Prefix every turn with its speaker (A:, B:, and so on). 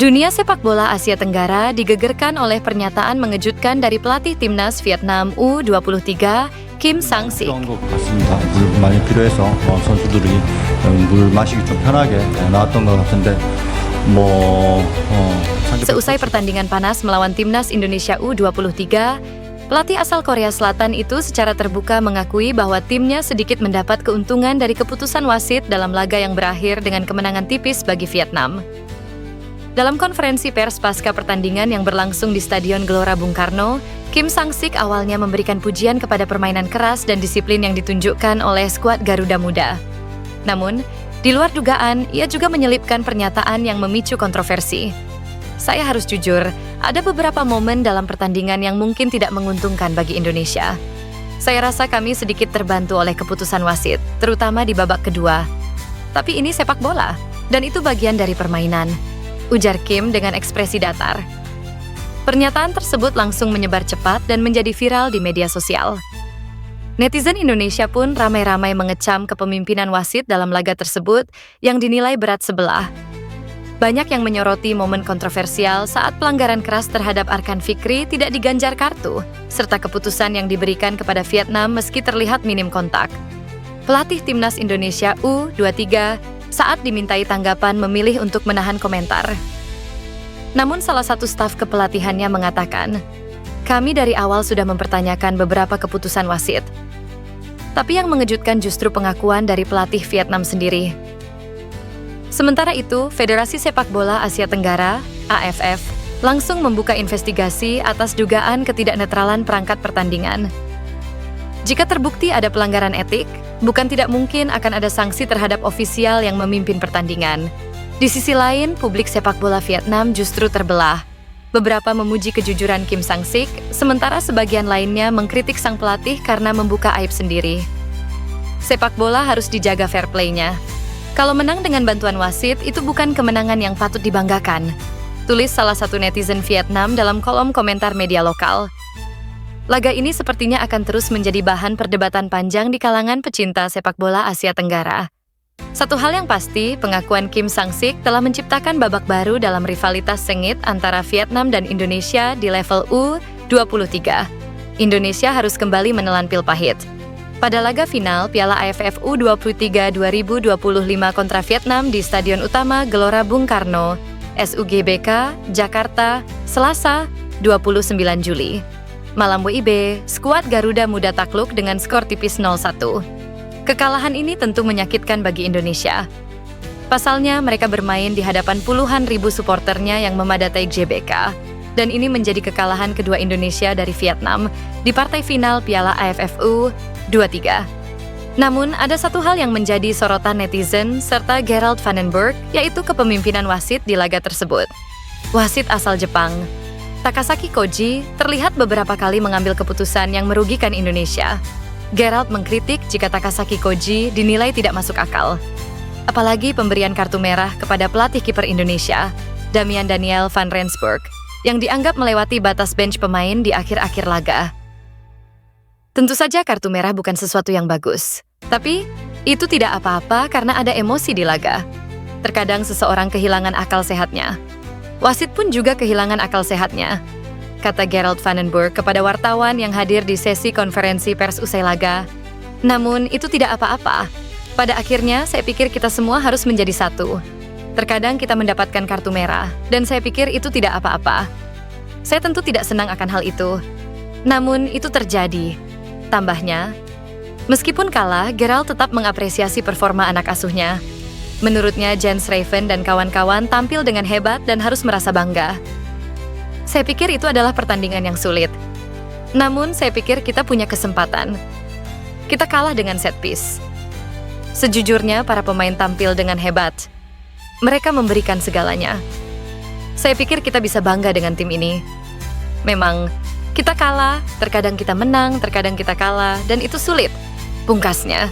A: Dunia sepak bola Asia Tenggara digegerkan oleh pernyataan mengejutkan dari pelatih timnas Vietnam U23, Kim Sang-sik.
B: 것 같습니다. 물 많이 필요해서 선수들이 물 마시기 좀 편하게 나왔던 것 같은데
A: Seusai pertandingan panas melawan timnas Indonesia U23, pelatih asal Korea Selatan itu secara terbuka mengakui bahwa timnya sedikit mendapat keuntungan dari keputusan wasit dalam laga yang berakhir dengan kemenangan tipis bagi Vietnam. Dalam konferensi pers pasca pertandingan yang berlangsung di Stadion Gelora Bung Karno, Kim Sang-sik awalnya memberikan pujian kepada permainan keras dan disiplin yang ditunjukkan oleh skuad Garuda Muda. Namun, di luar dugaan, ia juga menyelipkan pernyataan yang memicu kontroversi. Saya harus jujur, ada beberapa momen dalam pertandingan yang mungkin tidak menguntungkan bagi Indonesia. Saya rasa kami sedikit terbantu oleh keputusan wasit, terutama di babak kedua. Tapi ini sepak bola, dan itu bagian dari permainan, ujar Kim dengan ekspresi datar. Pernyataan tersebut langsung menyebar cepat dan menjadi viral di media sosial. Netizen Indonesia pun ramai-ramai mengecam kepemimpinan wasit dalam laga tersebut yang dinilai berat sebelah. Banyak yang menyoroti momen kontroversial saat pelanggaran keras terhadap Arkan Fikri tidak diganjar kartu, serta keputusan yang diberikan kepada Vietnam meski terlihat minim kontak. Pelatih timnas Indonesia U23 saat dimintai tanggapan memilih untuk menahan komentar. Namun salah satu staf kepelatihannya mengatakan, "Kami dari awal sudah mempertanyakan beberapa keputusan wasit." Tapi yang mengejutkan justru pengakuan dari pelatih Vietnam sendiri. Sementara itu, Federasi Sepak Bola Asia Tenggara, AFF, langsung membuka investigasi atas dugaan ketidaknetralan perangkat pertandingan. Jika terbukti ada pelanggaran etik, bukan tidak mungkin akan ada sanksi terhadap ofisial yang memimpin pertandingan. Di sisi lain, publik sepak bola Vietnam justru terbelah. Beberapa memuji kejujuran Kim Sang-sik, sementara sebagian lainnya mengkritik sang pelatih karena membuka aib sendiri. Sepak bola harus dijaga fair play-nya. Kalau menang dengan bantuan wasit, itu bukan kemenangan yang patut dibanggakan, tulis salah satu netizen Vietnam dalam kolom komentar media lokal. Laga ini sepertinya akan terus menjadi bahan perdebatan panjang di kalangan pecinta sepak bola Asia Tenggara. Satu hal yang pasti, pengakuan Kim Sang-sik telah menciptakan babak baru dalam rivalitas sengit antara Vietnam dan Indonesia di level U23. Indonesia harus kembali menelan pil pahit. Pada laga final Piala AFF U23 2025 kontra Vietnam di Stadion Utama Gelora Bung Karno, SUGBK, Jakarta, Selasa, 29 Juli. Malam WIB, skuad Garuda Muda takluk dengan skor tipis 0-1. Kekalahan ini tentu menyakitkan bagi Indonesia. Pasalnya, mereka bermain di hadapan puluhan ribu suporternya yang memadati GBK, dan ini menjadi kekalahan kedua Indonesia dari Vietnam di partai final Piala AFF U23. Namun, ada satu hal yang menjadi sorotan netizen serta Gerald Vandenberg, yaitu kepemimpinan wasit di laga tersebut. Wasit asal Jepang, Takasaki Koji, terlihat beberapa kali mengambil keputusan yang merugikan Indonesia. Gerald mengkritik jika Takasaki Koji dinilai tidak masuk akal. Apalagi pemberian kartu merah kepada pelatih kiper Indonesia, Damian Daniel van Rensburg, yang dianggap melewati batas bench pemain di akhir-akhir laga. Tentu saja kartu merah bukan sesuatu yang bagus. Tapi, itu tidak apa-apa karena ada emosi di laga. Terkadang seseorang kehilangan akal sehatnya. Wasit pun juga kehilangan akal sehatnya, kata Gerald Vandenberg kepada wartawan yang hadir di sesi konferensi pers usai laga. Namun, itu tidak apa-apa. Pada akhirnya, saya pikir kita semua harus menjadi satu. Terkadang kita mendapatkan kartu merah, dan saya pikir itu tidak apa-apa. Saya tentu tidak senang akan hal itu. Namun, itu terjadi. Tambahnya, meskipun kalah, Gerald tetap mengapresiasi performa anak asuhnya. Menurutnya, Jens Raven dan kawan-kawan tampil dengan hebat dan harus merasa bangga. Saya pikir itu adalah pertandingan yang sulit. Namun, saya pikir kita punya kesempatan. Kita kalah dengan set piece. Sejujurnya, para pemain tampil dengan hebat. Mereka memberikan segalanya. Saya pikir kita bisa bangga dengan tim ini. Memang, kita kalah, terkadang kita menang, terkadang kita kalah, dan itu sulit, pungkasnya.